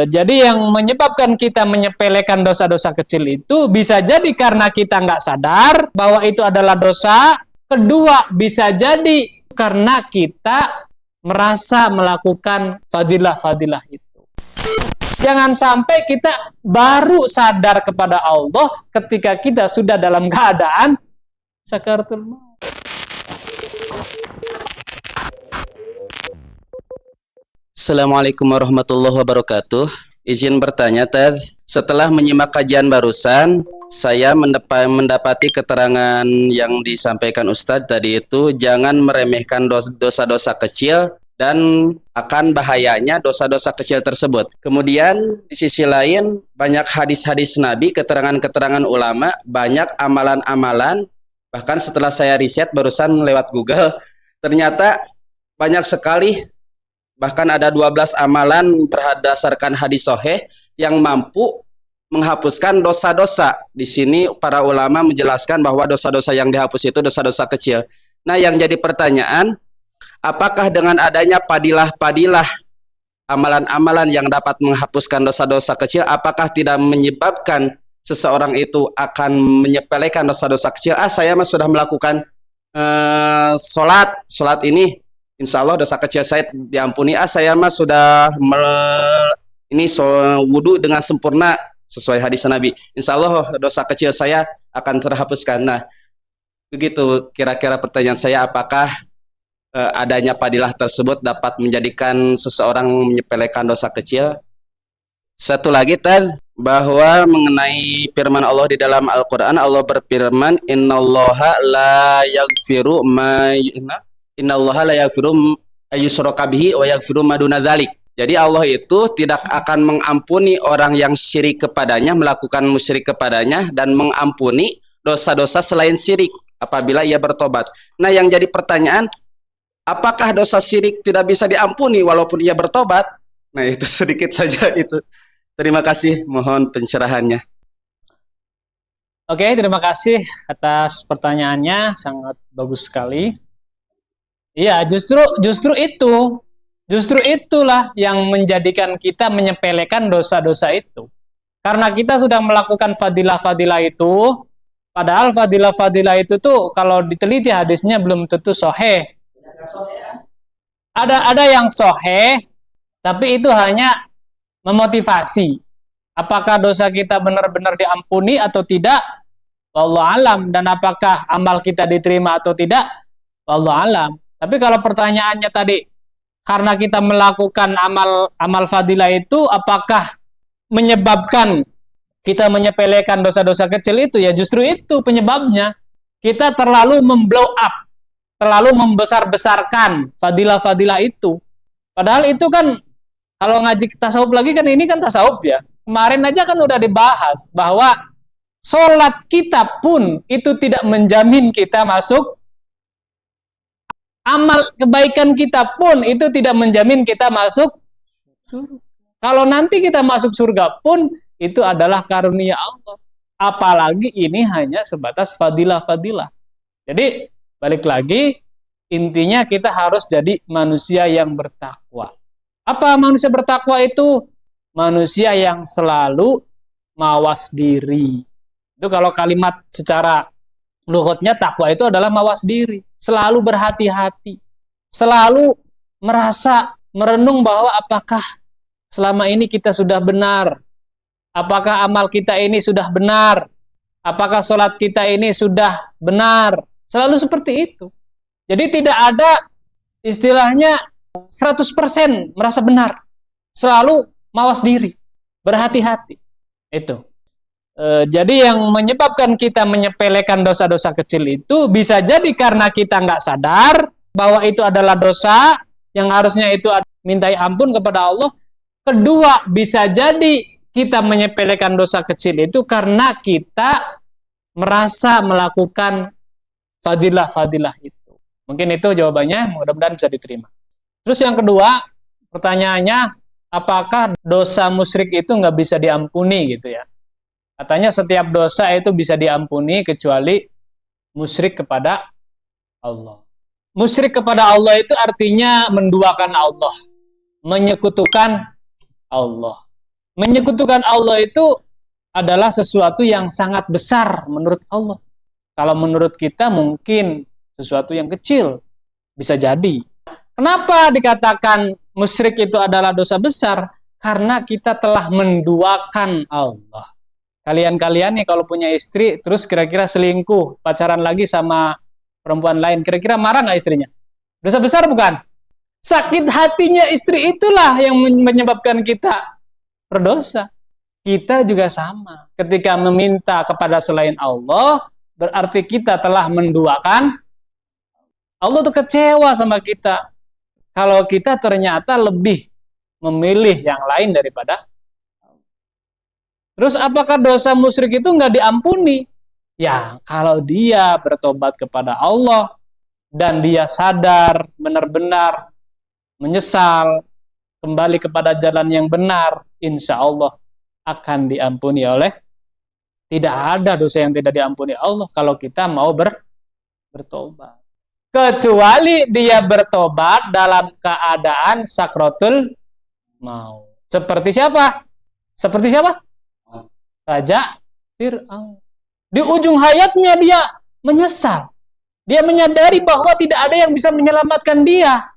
Jadi yang menyebabkan kita menyepelekan dosa-dosa kecil itu bisa jadi karena kita nggak sadar bahwa itu adalah dosa. Kedua, bisa jadi karena kita merasa melakukan fadilah-fadilah itu. Jangan sampai kita baru sadar kepada Allah ketika kita sudah dalam keadaan sakaratul maut. Assalamualaikum warahmatullahi wabarakatuh. Izin bertanya, Tad. Setelah menyimak kajian barusan, saya mendapati keterangan yang disampaikan Ustadz tadi itu jangan meremehkan dosa-dosa kecil dan akan bahayanya dosa-dosa kecil tersebut. Kemudian di sisi lain banyak hadis-hadis Nabi, keterangan-keterangan ulama, banyak amalan-amalan. Bahkan setelah saya riset barusan lewat Google, ternyata banyak sekali. Bahkan ada 12 amalan berdasarkan hadis sahih yang mampu menghapuskan dosa-dosa. Di sini para ulama menjelaskan bahwa dosa-dosa yang dihapus itu dosa-dosa kecil. Nah, yang jadi pertanyaan, apakah dengan adanya padilah-padilah amalan-amalan yang dapat menghapuskan dosa-dosa kecil, apakah tidak menyebabkan seseorang itu akan menyepelekan dosa-dosa kecil? Saya mah sudah melakukan sholat ini, insya Allah dosa kecil saya diampuni. Saya mah sudah wudhu dengan sempurna sesuai hadis Nabi, insya Allah dosa kecil saya akan terhapuskan. Nah, begitu kira-kira pertanyaan saya, apakah adanya padilah tersebut dapat menjadikan seseorang menyepelekan dosa kecil? Satu lagi, Tad, bahwa mengenai firman Allah di dalam Al-Quran, Allah berfirman, Innallaha la yaghfiru ayyushraka bihi wa yaghfiru ma duna dzalik. Jadi Allah itu tidak akan mengampuni orang yang syirik kepadanya, melakukan musyrik kepadanya, dan mengampuni dosa-dosa selain syirik apabila ia bertobat. Nah, yang jadi pertanyaan, apakah dosa syirik tidak bisa diampuni walaupun ia bertobat? Nah, itu sedikit saja itu. Terima kasih, mohon pencerahannya. Oke, terima kasih atas pertanyaannya, sangat bagus sekali. Iya, justru itulah yang menjadikan kita menyepelekan dosa-dosa itu. Karena kita sudah melakukan fadilah-fadilah itu, padahal fadilah-fadilah itu tuh kalau diteliti hadisnya belum tentu sahih. Ada yang sahih, tapi itu hanya memotivasi. Apakah dosa kita benar-benar diampuni atau tidak? Wallahu alam. Dan apakah amal kita diterima atau tidak? Wallahu alam. Tapi kalau pertanyaannya tadi, karena kita melakukan amal fadilah itu, apakah menyebabkan kita menyepelekan dosa-dosa kecil itu? Ya justru itu penyebabnya. Kita terlalu memblow up, terlalu membesar-besarkan fadilah-fadilah itu. Padahal itu kan, kalau ngaji tasawuf lagi kan ini kan tasawuf ya. Kemarin aja kan udah dibahas bahwa sholat kita pun itu tidak menjamin kita masuk. Amal kebaikan kita pun itu tidak menjamin kita masuk surga. Kalau nanti kita masuk surga pun itu adalah karunia Allah. Apalagi ini hanya sebatas fadilah-fadilah. Jadi balik lagi, intinya kita harus jadi manusia yang bertakwa. Apa manusia bertakwa itu? Manusia yang selalu mawas diri. Itu kalau kalimat secara lughatnya takwa itu adalah mawas diri. Selalu berhati-hati, selalu merasa merenung bahwa apakah selama ini kita sudah benar, apakah amal kita ini sudah benar, apakah sholat kita ini sudah benar, selalu seperti itu. Jadi tidak ada istilahnya 100% merasa benar, selalu mawas diri, berhati-hati. Itu. Jadi yang menyebabkan kita menyepelekan dosa-dosa kecil itu bisa jadi karena kita nggak sadar bahwa itu adalah dosa yang harusnya itu mintai ampun kepada Allah. Kedua, bisa jadi kita menyepelekan dosa kecil itu karena kita merasa melakukan fadilah-fadilah itu. Mungkin itu jawabannya, mudah-mudahan bisa diterima. Terus yang kedua, pertanyaannya, apakah dosa musyrik itu nggak bisa diampuni gitu ya? Katanya setiap dosa itu bisa diampuni kecuali musyrik kepada Allah. Musyrik kepada Allah itu artinya menduakan Allah, menyekutukan Allah. Menyekutukan Allah itu adalah sesuatu yang sangat besar menurut Allah. Kalau menurut kita mungkin sesuatu yang kecil, bisa jadi. Kenapa dikatakan musyrik itu adalah dosa besar? Karena kita telah menduakan Allah. Kalian-kalian nih kalau punya istri, terus kira-kira selingkuh, pacaran lagi sama perempuan lain, kira-kira marah nggak istrinya? Dosa besar bukan? Sakit hatinya istri itulah yang menyebabkan kita berdosa. Kita juga sama. Ketika meminta kepada selain Allah, berarti kita telah menduakan Allah. Tuh kecewa sama kita kalau kita ternyata lebih memilih yang lain daripada. Terus apakah dosa musyrik itu nggak diampuni? Ya, kalau dia bertobat kepada Allah dan dia sadar benar-benar menyesal, kembali kepada jalan yang benar, insya Allah akan diampuni oleh. Tidak ada dosa yang tidak diampuni Allah kalau kita mau bertobat. Kecuali dia bertobat dalam keadaan sakratul maut. Seperti siapa? Seperti siapa? Raja Fir'aun. Di ujung hayatnya dia menyesal. Dia menyadari bahwa tidak ada yang bisa menyelamatkan dia.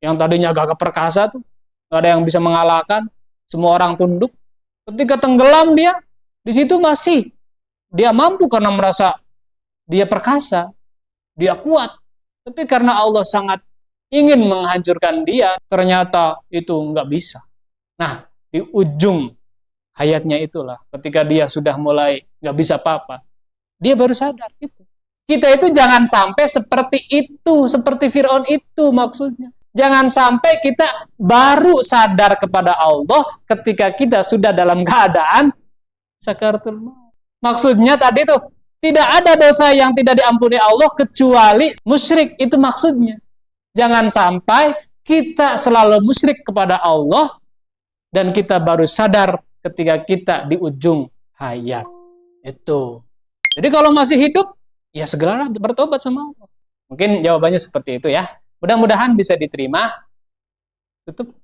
Yang tadinya gagah perkasa tuh, gak ada yang bisa mengalahkan. Semua orang tunduk. Ketika tenggelam dia, di situ masih dia mampu karena merasa dia perkasa, dia kuat. Tapi karena Allah sangat ingin menghancurkan dia, ternyata itu nggak bisa. Nah, di ujung hayatnya itulah, ketika dia sudah mulai nggak bisa apa-apa, dia baru sadar itu. Kita itu jangan sampai seperti itu, seperti Fir'aun itu maksudnya. Jangan sampai kita baru sadar kepada Allah ketika kita sudah dalam keadaan sakaratul maut. Maksudnya tadi tuh, tidak ada dosa yang tidak diampuni Allah kecuali musyrik, itu maksudnya. Jangan sampai kita selalu musyrik kepada Allah dan kita baru sadar ketika kita di ujung hayat. Itu. Jadi kalau masih hidup, ya segeralah bertobat sama Allah. Mungkin jawabannya seperti itu ya. Mudah-mudahan bisa diterima. Tutup.